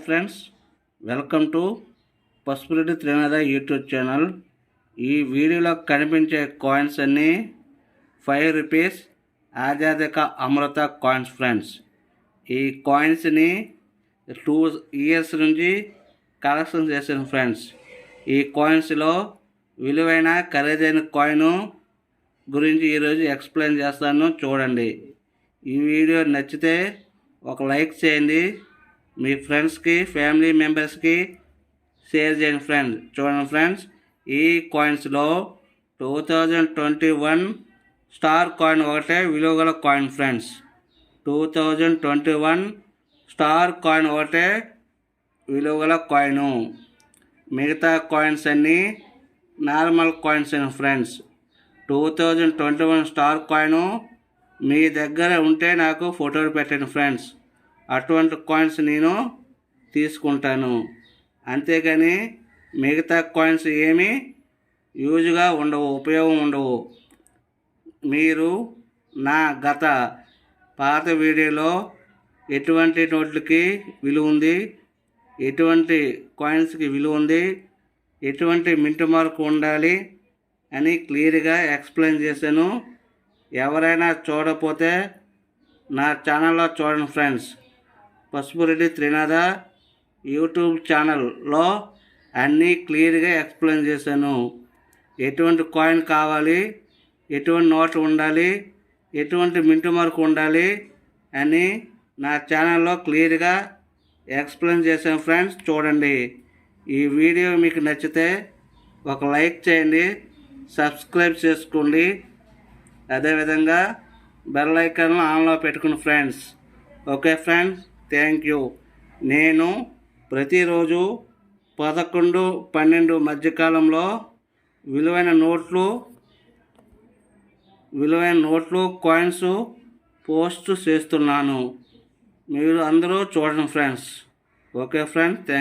Friends, welcome to Pasupureddy Trinatha YouTube channel. ఈ వీడియోలో కనిపించే కాయిన్స్ అన్నీ 5 రూపీస్ ఆజాదిక అమృత కాయిన్స్ ఫ్రెండ్స్. ఈ కాయిన్స్ని 2 ఇయర్స్ నుంచి కలెక్షన్ చేశాను ఫ్రెండ్స్. ఈ కాయిన్స్లో విలువైన ఖరీదైన కాయిన్ గురించి ఈరోజు ఎక్స్ప్లెయిన్ చేస్తాను, చూడండి. ఈ వీడియో నచ్చితే ఒక లైక్ చేయండి, మీ ఫ్రెండ్స్కి ఫ్యామిలీ మెంబర్స్కి షేర్ చేయండి ఫ్రెండ్స్. చూడండి ఫ్రెండ్స్, ఈ కాయిన్స్లో 2021 స్టార్ కాయిన్ ఒకటే విలువగల కాయిన్ ఫ్రెండ్స్. 2021 స్టార్ కాయిన్ ఒకటే విలువగల కాయిను. మిగతా కాయిన్స్ అన్నీ నార్మల్ కాయిన్స్ అని ఫ్రెండ్స్. 2021 స్టార్ కాయిన్ మీ దగ్గర ఉంటే నాకు ఫోటోలు పెట్టండి ఫ్రెండ్స్. అటువంటి కాయిన్స్ నేను తీసుకుంటాను. అంతేగాని మిగతా కాయిన్స్ ఏమీ యూజ్గా ఉండవు, ఉపయోగం ఉండవు. మీరు నా గత పాత వీడియోలో ఎటువంటి నోట్లకి విలువ ఉంది, ఎటువంటి కాయిన్స్కి విలువ ఉంది, ఎటువంటి మింట్ మార్క్ ఉండాలి అని క్లియర్గా ఎక్స్ప్లెయిన్ చేశాను. ఎవరైనా చూడకపోతే నా ఛానల్లో చూడండి ఫ్రెండ్స్. పసుపురెడ్డి త్రినాథ యూట్యూబ్ ఛానల్లో అన్నీ క్లియర్గా ఎక్స్ప్లెయిన్ చేశాను. ఎటువంటి కాయిన్ కావాలి, ఎటువంటి నోట్ ఉండాలి, ఎటువంటి మింట్ మార్క్ ఉండాలి అని నా ఛానల్లో క్లియర్గా ఎక్స్ప్లెయిన్ చేశాను ఫ్రెండ్స్. చూడండి. ఈ వీడియో మీకు నచ్చితే ఒక లైక్ చేయండి, సబ్స్క్రైబ్ చేసుకోండి. అదేవిధంగా బెల్ ఐకాన్ ఆన్లో పెట్టుకుని friends. Okay friends, thank you. నేను ప్రతిరోజు 11-12 మధ్యకాలంలో విలువైన నోట్లు కాయిన్స్ పోస్ట్ చేస్తున్నాను. మీరు అందరూ చూడండి ఫ్రెండ్స్. Okay friends, thank